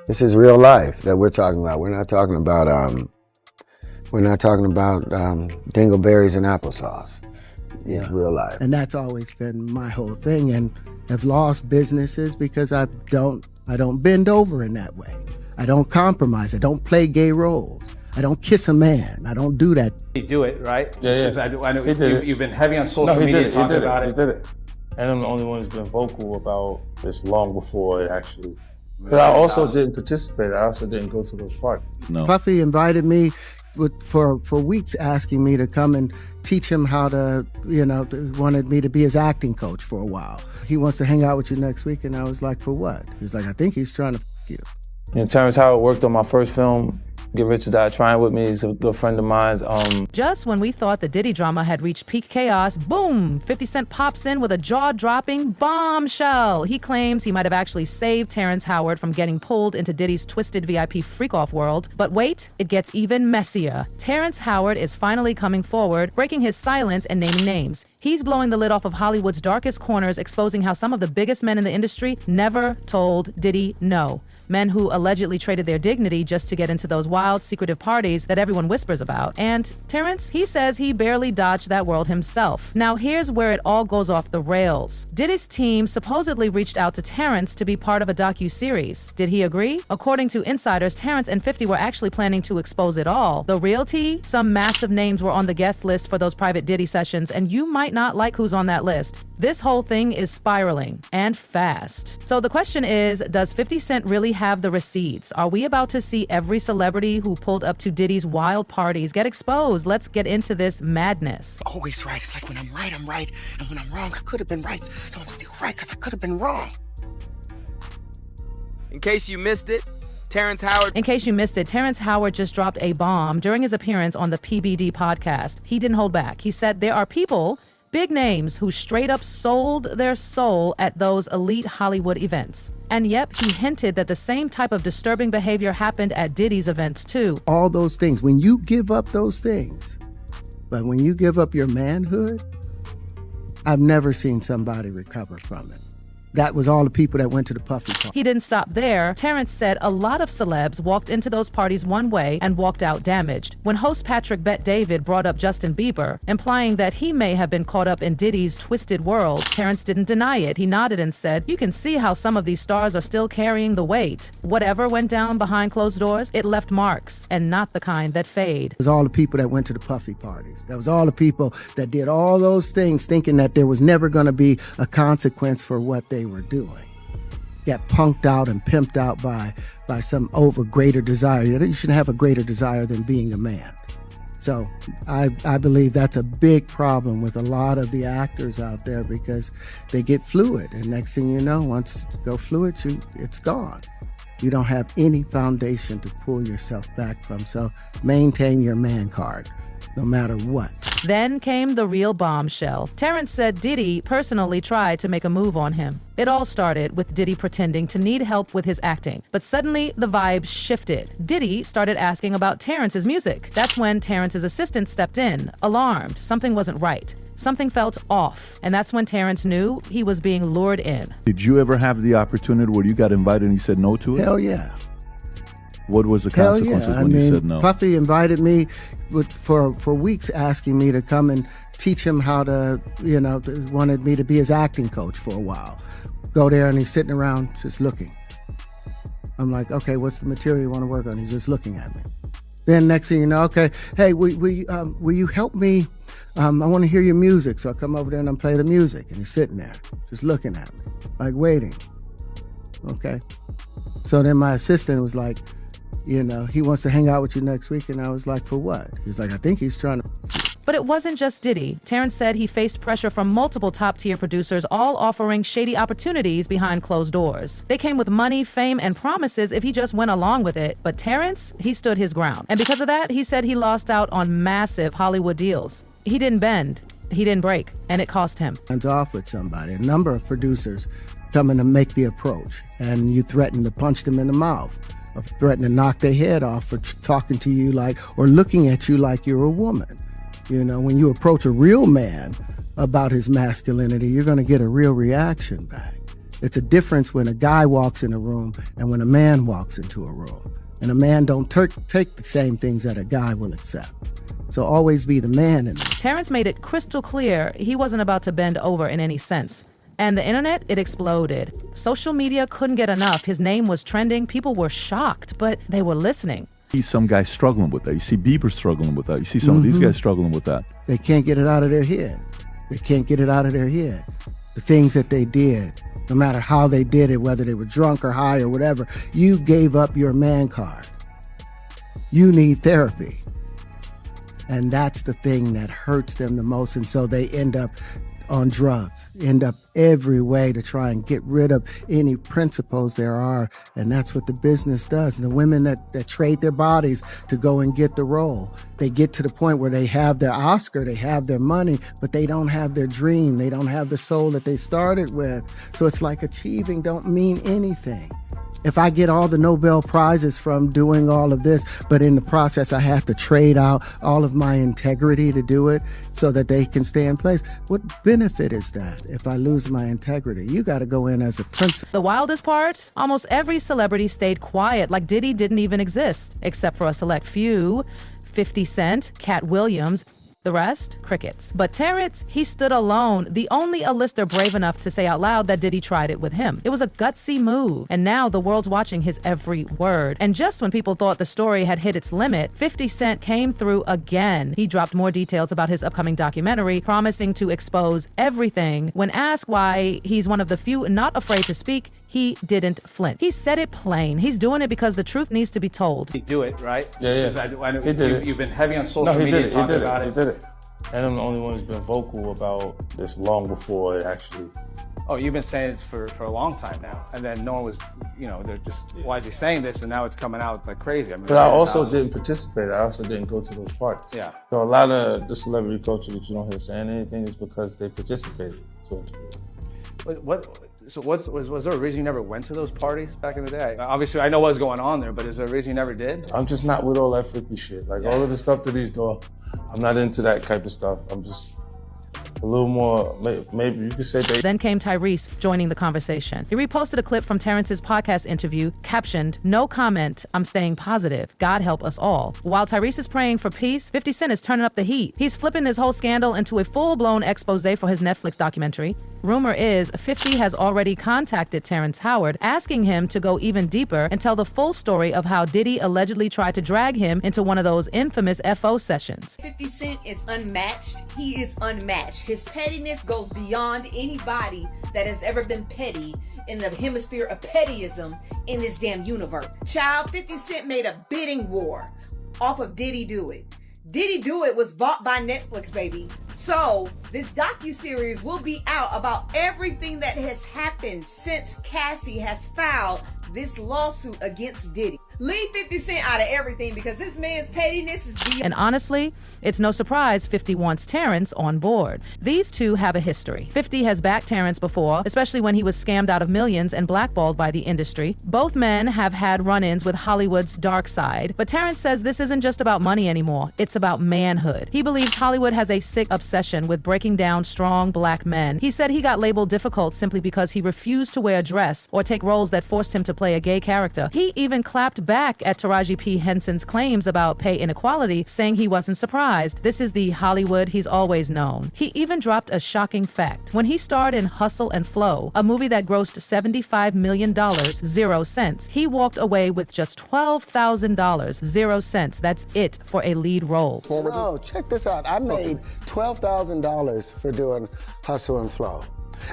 This is real life that we're talking about. We're not talking about dingleberries and applesauce. It's real life. And that's always been my whole thing. And I've lost businesses because I don't bend over in that way. I don't compromise. I don't play gay roles. I don't kiss a man. I don't do that. You do it, right? Yeah. I know you've been heavy on social media talking about it. He did it. And I'm the only one who's been vocal about this long before it actually. But I also didn't participate. I also didn't go to those parties. No. Puffy invited me for weeks, asking me to come and teach him how to, wanted me to be his acting coach for a while. He wants to hang out with you next week, and I was like, for what? He's like, I think he's trying to f*** you. Terrence Howard worked on my first film, Get Rich or Die Trying with me. He's a good friend of mine. Just when we thought the Diddy drama had reached peak chaos, boom, 50 Cent pops in with a jaw-dropping bombshell. He claims he might have actually saved Terrence Howard from getting pulled into Diddy's twisted VIP freak-off world. But wait, it gets even messier. Terrence Howard is finally coming forward, breaking his silence and naming names. He's blowing the lid off of Hollywood's darkest corners, exposing how some of the biggest men in the industry never told Diddy no. Men who allegedly traded their dignity just to get into those wild, secretive parties that everyone whispers about. And Terrence, he says he barely dodged that world himself. Now here's where it all goes off the rails. Diddy's team supposedly reached out to Terrence to be part of a docu-series. Did he agree? According to insiders, Terrence and 50 were actually planning to expose it all. The real tea? Some massive names were on the guest list for those private Diddy sessions, and you might not like who's on that list. This whole thing is spiraling, and fast. So the question is, does 50 Cent really have the receipts? Are we about to see every celebrity who pulled up to Diddy's wild parties get exposed? Let's get into this madness. Always right. It's like when I'm right, I'm right. And when I'm wrong, I could have been right. So I'm still right because I could have been wrong. In case you missed it, Terrence Howard just dropped a bomb during his appearance on the PBD podcast. He didn't hold back. He said there are people, big names, who straight up sold their soul at those elite Hollywood events. And yep, he hinted that the same type of disturbing behavior happened at Diddy's events too. All those things, when you give up those things, but when you give up your manhood, I've never seen somebody recover from it. That was all the people that went to the Puffy party. He didn't stop there. Terrence said a lot of celebs walked into those parties one way and walked out damaged. When host Patrick Bet David brought up Justin Bieber, implying that he may have been caught up in Diddy's twisted world, Terrence didn't deny it. He nodded and said, you can see how some of these stars are still carrying the weight. Whatever went down behind closed doors, it left marks, and not the kind that fade. It was all the people that went to the Puffy parties. That was all the people that did all those things thinking that there was never going to be a consequence for what they were doing. Got punked out and pimped out by some greater desire. You shouldn't have a greater desire than being a man. So I believe that's a big problem with a lot of the actors out there because they get fluid, and next thing you know, once you go fluid, it's gone. You don't have any foundation to pull yourself back from. So maintain your man card, no matter what. Then came the real bombshell. Terrence said Diddy personally tried to make a move on him. It all started with Diddy pretending to need help with his acting. But suddenly, the vibe shifted. Diddy started asking about Terrence's music. That's when Terrence's assistant stepped in, alarmed. Something wasn't right. Something felt off. And that's when Terrence knew he was being lured in. Did you ever have the opportunity where you got invited and you said no to it? Hell yeah. What was the consequences when you said no? Puffy invited me for weeks, asking me to come and teach him how to, wanted me to be his acting coach for a while. Go there and he's sitting around just looking. I'm like, okay, what's the material you want to work on? He's just looking at me. Then next thing you know, okay, hey, will you help me? I want to hear your music. So I come over there and I play the music, and he's sitting there just looking at me, like waiting. Okay. So then my assistant was like, he wants to hang out with you next week. And I was like, for what? He's like, I think he's trying to. But it wasn't just Diddy. Terrence said he faced pressure from multiple top-tier producers, all offering shady opportunities behind closed doors. They came with money, fame, and promises if he just went along with it. But Terrence, he stood his ground. And because of that, he said he lost out on massive Hollywood deals. He didn't bend, he didn't break, and it cost him. Hands off with somebody. A number of producers coming to make the approach, and you threaten to punch them in the mouth, or threaten to knock their head off for talking to you or looking at you like you're a woman. When you approach a real man about his masculinity, you're going to get a real reaction back. It's a difference when a guy walks in a room and when a man walks into a room. And a man don't take the same things that a guy will accept. So always be the man in there. Terrence made it crystal clear he wasn't about to bend over in any sense. And the internet, it exploded. Social media couldn't get enough. His name was trending. People were shocked, but they were listening. You see some guys struggling with that. You see Bieber struggling with that. You see some of these guys struggling with that. They can't get it out of their head. They can't get it out of their head. The things that they did, no matter how they did it, whether they were drunk or high or whatever, you gave up your man card. You need therapy. And that's the thing that hurts them the most. And so they end up on drugs, end up every way to try and get rid of any principles there are. And that's what the business does. And the women that trade their bodies to go and get the role, they get to the point where they have their Oscar, they have their money, but they don't have their dream. They don't have the soul that they started with. So it's like achieving don't mean anything. If I get all the Nobel Prizes from doing all of this, but in the process I have to trade out all of my integrity to do it so that they can stay in place, what benefit is that if I lose my integrity? You got to go in as a principal. The wildest part? Almost every celebrity stayed quiet, like Diddy didn't even exist, except for a select few. 50 Cent, Cat Williams. The rest, crickets. But Terrence, he stood alone, the only A-lister brave enough to say out loud that Diddy tried it with him. It was a gutsy move, and now the world's watching his every word. And just when people thought the story had hit its limit, 50 Cent came through again. He dropped more details about his upcoming documentary, promising to expose everything. When asked why he's one of the few not afraid to speak, he didn't flint. He said it plain. He's doing it because the truth needs to be told. He do it, right? Yeah. I know He did it. You've been heavy on social media talking about it. He did it. And I'm the only one who's been vocal about this long before it actually. Oh, you've been saying this for a long time now. And then no one was, they're just, why is he saying this? And now it's coming out like crazy. I mean, but I also didn't participate. I also didn't go to those parties. Yeah. So a lot of the celebrity culture that you don't hear saying anything is because they participated to a degree. Was there a reason you never went to those parties back in the day? Obviously, I know what was going on there, but is there a reason you never did? I'm just not with all that freaky shit. Like all of the stuff that he's doing, I'm not into that type of stuff. I'm just a little more, maybe you could say they. Then came Tyrese joining the conversation. He reposted a clip from Terrence's podcast interview, captioned, "No comment, I'm staying positive. God help us all." While Tyrese is praying for peace, 50 Cent is turning up the heat. He's flipping this whole scandal into a full-blown expose for his Netflix documentary. Rumor is 50 has already contacted Terrence Howard, asking him to go even deeper and tell the full story of how Diddy allegedly tried to drag him into one of those infamous FO sessions. 50 Cent is unmatched. He is unmatched. His pettiness goes beyond anybody that has ever been petty in the hemisphere of pettyism in this damn universe. Child, 50 Cent made a bidding war off of Diddy Do It. Diddy Do It was bought by Netflix, baby. So this docuseries will be out about everything that has happened since Cassie has filed this lawsuit against Diddy. Leave 50 Cent out of everything because this man's pettiness is beyond. And honestly, it's no surprise 50 wants Terrence on board. These two have a history. 50 has backed Terrence before, especially when he was scammed out of millions and blackballed by the industry. Both men have had run-ins with Hollywood's dark side, but Terrence says this isn't just about money anymore. It's about manhood. He believes Hollywood has a sick obsession with breaking down strong black men. He said he got labeled difficult simply because he refused to wear a dress or take roles that forced him to play a gay character. He even clapped back at Taraji P. Henson's claims about pay inequality, saying he wasn't surprised. This is the Hollywood he's always known. He even dropped a shocking fact. When he starred in Hustle and Flow, a movie that grossed $75 million, 0 cents, he walked away with just $12,000, 0 cents. That's it for a lead role. Oh, check this out. I made $12,000 for doing Hustle and Flow.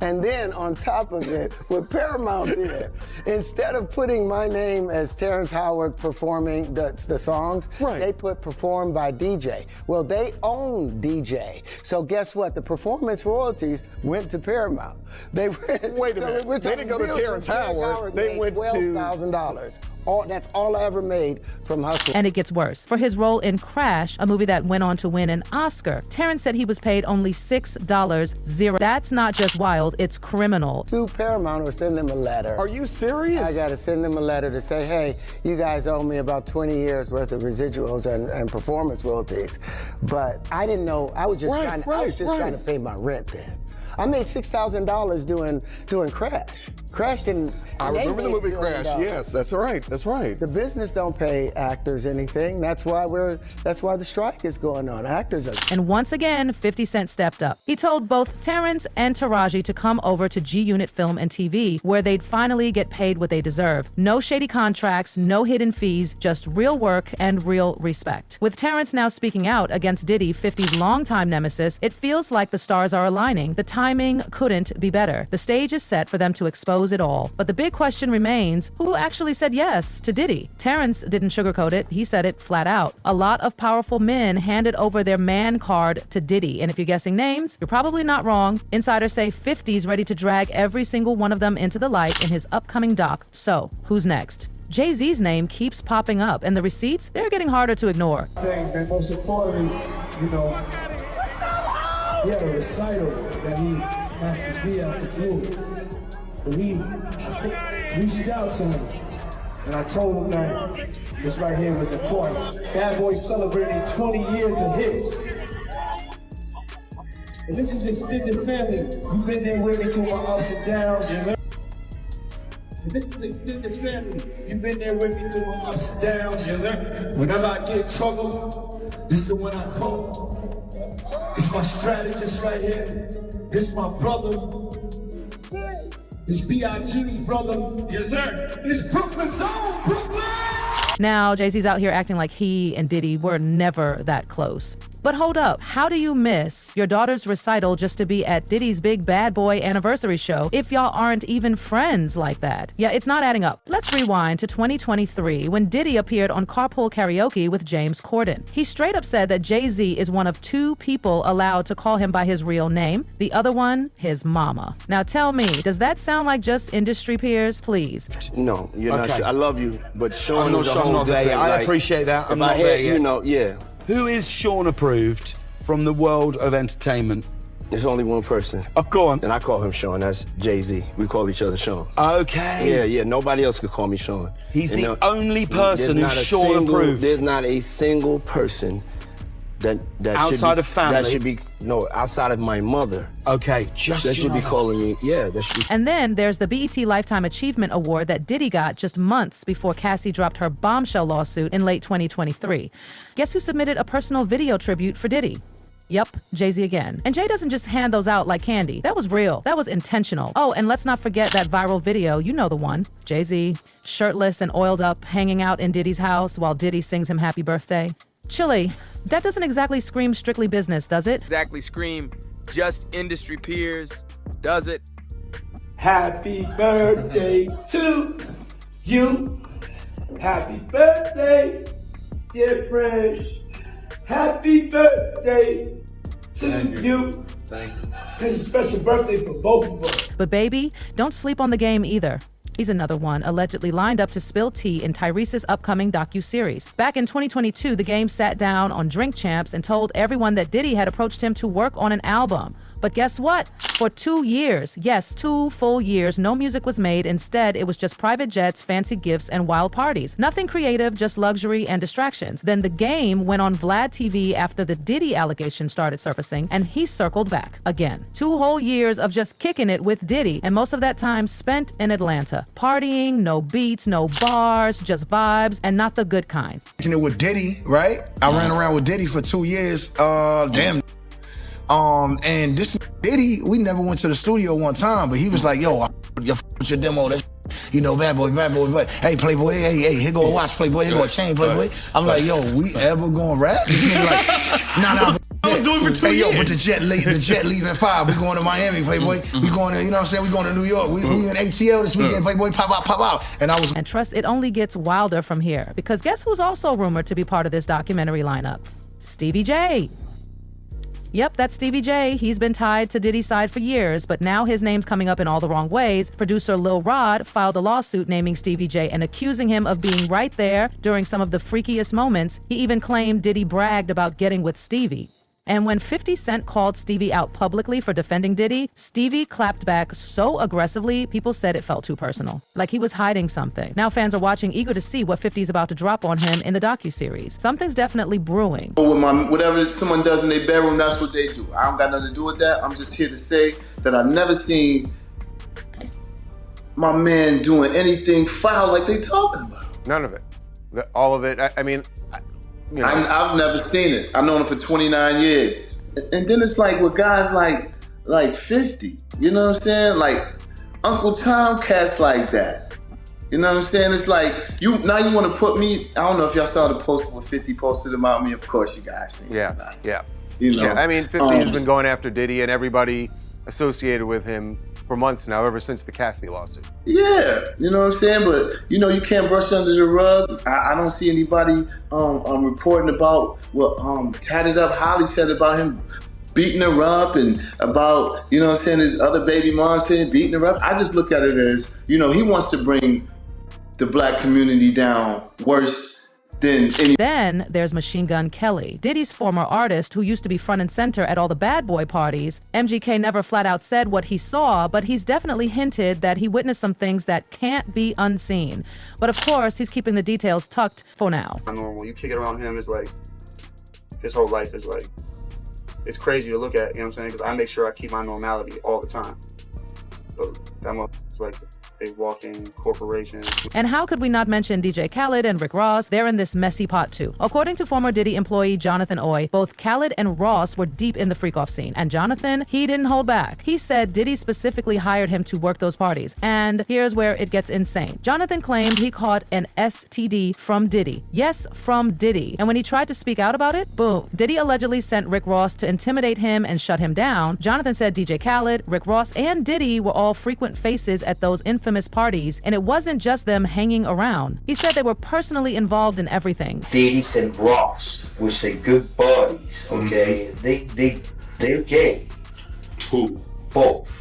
And then on top of it, what Paramount did, instead of putting my name as Terrence Howard performing the songs, they put performed by DJ. Well, they own DJ. So guess what? The performance royalties went to Paramount. They went, Wait a minute. They didn't go to Terrence Howard. They went to $12,000. That's all I ever made from Hustle. And it gets worse. For his role in Crash, a movie that went on to win an Oscar, Terrence said he was paid only $6, 0. That's not just wild, it's criminal. Sue Paramount or send them a letter. Are you serious? I gotta send them a letter to say, hey, you guys owe me about 20 years worth of residuals and performance royalties. But I didn't know, I was just trying to pay my rent then. I made $6,000 doing Crash. Crash didn't. I remember the movie Crash. Yes, that's right. That's right. The business don't pay actors anything. That's why the strike is going on. Actors are. And once again, 50 Cent stepped up. He told both Terrence and Taraji to come over to G-Unit Film and TV, where they'd finally get paid what they deserve. No shady contracts, no hidden fees, just real work and real respect. With Terrence now speaking out against Diddy, 50's longtime nemesis, it feels like the stars are aligning. The timing couldn't be better. The stage is set for them to expose it all. But the big question remains, who actually said yes to Diddy? Terrence didn't sugarcoat it. He said it flat out. A lot of powerful men handed over their man card to Diddy. And if you're guessing names, you're probably not wrong. Insiders say 50's ready to drag every single one of them into the light in his upcoming doc. So, who's next? Jay-Z's name keeps popping up, and the receipts, they're getting harder to ignore. Things, man, most importantly, you know, he had a recital that he has to be at the funeral. But he reached out to him, and I told him that this right here was important. Bad Boy celebrating 20 years of hits. And this is extended family. You've been there with me through my ups and downs. And this is extended family. You've been there with me through my ups and downs. Whenever I get in trouble, this is the one I call. It's my strategist right here. This is my brother. It's B.I.G.'s brother. Yes, sir. It's Brooklyn's own Brooklyn. Now, Jay-Z's out here acting like he and Diddy were never that close. But hold up, how do you miss your daughter's recital just to be at Diddy's big Bad Boy anniversary show if y'all aren't even friends like that? Yeah, it's not adding up. Let's rewind to 2023 when Diddy appeared on Carpool Karaoke with James Corden. He straight up said that Jay-Z is one of 2 people allowed to call him by his real name, the other one, his mama. Now tell me, does that sound like just industry peers? Please. No, you're not. I love you, but Sean is a I'm whole not there yet. different, I like, appreciate that. I'm if I not hear, there yet. You know, yeah. Who is Sean approved from the world of entertainment? There's only one person. Oh, go on. And I call him Sean. That's Jay-Z. We call each other Sean. Okay. Yeah. Nobody else could call me Sean. He's the only person who's Sean approved. There's not a single person that outside of family. That should be outside of my mother. Okay, just that should be calling me. Yeah, that should. And then there's the BET Lifetime Achievement Award that Diddy got just months before Cassie dropped her bombshell lawsuit in late 2023. Guess who submitted a personal video tribute for Diddy? Yup, Jay-Z again. And Jay doesn't just hand those out like candy. That was real. That was intentional. Oh, and let's not forget that viral video. You know the one. Jay-Z, shirtless and oiled up, hanging out in Diddy's house while Diddy sings him happy birthday. Chili, that doesn't exactly scream strictly business, does it? Exactly scream just industry peers, does it? Happy birthday to you. Happy birthday, dear friend. Happy birthday to you. Thank you. This is a special birthday for both of us. But baby, don't sleep on the game either. He's another one allegedly lined up to spill tea in Tyrese's upcoming docuseries. Back in 2022, the game sat down on Drink Champs and told everyone that Diddy had approached him to work on an album. But guess what? For 2 years, yes, 2 full years, no music was made. Instead, it was just private jets, fancy gifts, and wild parties. Nothing creative, just luxury and distractions. Then the game went on Vlad TV after the Diddy allegations started surfacing, and he circled back again. 2 whole years of just kicking it with Diddy, and most of that time spent in Atlanta. Partying, no beats, no bars, just vibes, and not the good kind. With Diddy, right? I ran around with Diddy for 2 years. And this Diddy, we never went to the studio one time, but he was like, yo, with your demo, that's, you know, bad boy, hey, Playboy, hey, here go a watch, Playboy, here go a chain, Playboy. I'm like, yo, we ever gonna rap? Like, nah. I was doing it for 2 years. Yo, but the jet leaves at 5. We going to Miami, Playboy. We going to, you know what I'm saying? We going to New York. We in ATL this weekend, Playboy, pop out. And trust, it only gets wilder from here, because guess who's also rumored to be part of this documentary lineup? Stevie J. Yep, that's Stevie J. He's been tied to Diddy's side for years, but now his name's coming up in all the wrong ways. Producer Lil Rod filed a lawsuit naming Stevie J and accusing him of being right there during some of the freakiest moments. He even claimed Diddy bragged about getting with Stevie. And when 50 Cent called Stevie out publicly for defending Diddy, Stevie clapped back so aggressively, people said it felt too personal, like he was hiding something. Now fans are watching, eager to see what 50's about to drop on him in the docuseries. Something's definitely brewing. Whatever someone does in their bedroom, that's what they do. I don't got nothing to do with that. I'm just here to say that I've never seen my man doing anything foul like they talking about. None of it. All of it. I mean, you know. I've never seen it. I've known him for 29 years. And then it's like with guys like 50, you know what I'm saying? Like Uncle Tom cats like that. You know what I'm saying? It's like, now you want to put me, I don't know if y'all saw the post where 50 posted about me. Of course you guys seen it. Yeah. You know, yeah, I mean, 50 has been going after Diddy and everybody associated with him for months now, ever since the Cassidy lawsuit. Yeah, you know what I'm saying? But, you know, you can't brush under the rug. I don't see anybody reporting about what Tatted Up Holly said about him beating her up and about, you know what I'm saying, his other baby mom saying beating her up. I just look at it as, you know, he wants to bring the black community down worse than any. Then there's Machine Gun Kelly, Diddy's former artist who used to be front and center at all the bad boy parties. MGK never flat out said what he saw, but he's definitely hinted that he witnessed some things that can't be unseen. But of course, he's keeping the details tucked for now. Normal. You kick it around him, it's like, his whole life is like, it's crazy to look at, you know what I'm saying? Because I make sure I keep my normality all the time. So that motherfucker's like a walking corporation. And how could we not mention DJ Khaled and Rick Ross? They're in this messy pot too. According to former Diddy employee Jonathan Oy, both Khaled and Ross were deep in the freak-off scene. And Jonathan, he didn't hold back. He said Diddy specifically hired him to work those parties. And here's where it gets insane. Jonathan claimed he caught an STD from Diddy. Yes, from Diddy. And when he tried to speak out about it, boom. Diddy allegedly sent Rick Ross to intimidate him and shut him down. Jonathan said DJ Khaled, Rick Ross, and Diddy were all frequent faces at those infamous parties, and it wasn't just them hanging around. He said they were personally involved in everything. Diddy and Ross, which they good buddies, okay? They're gay. Who? Both.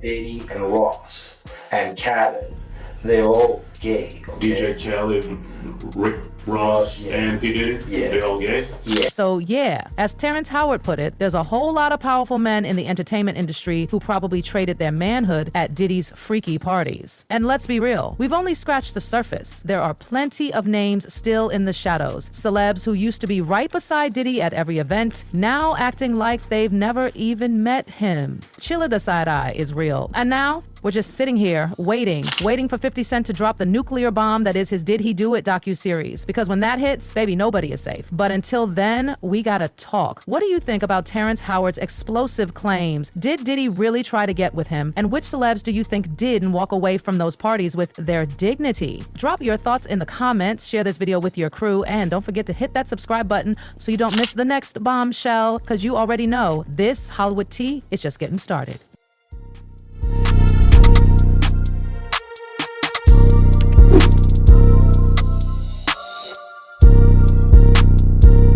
Diddy and Ross. And Khaled. They're all gay, okay? DJ Khaled, Rick Ross, and P. Diddy? Yeah. They all gay? Yeah. So yeah, as Terrence Howard put it, there's a whole lot of powerful men in the entertainment industry who probably traded their manhood at Diddy's freaky parties. And let's be real, we've only scratched the surface. There are plenty of names still in the shadows. Celebs who used to be right beside Diddy at every event, now acting like they've never even met him. Chilla the side eye is real. And now, we're just sitting here waiting for 50 Cent to drop the nuclear bomb that is his Did He Do It docuseries. Because when that hits, baby, nobody is safe. But until then, we gotta talk. What do you think about Terrence Howard's explosive claims? Did Diddy really try to get with him? And which celebs do you think did and walk away from those parties with their dignity? Drop your thoughts in the comments, share this video with your crew, and don't forget to hit that subscribe button so you don't miss the next bombshell, because you already know this Hollywood tea is just getting started.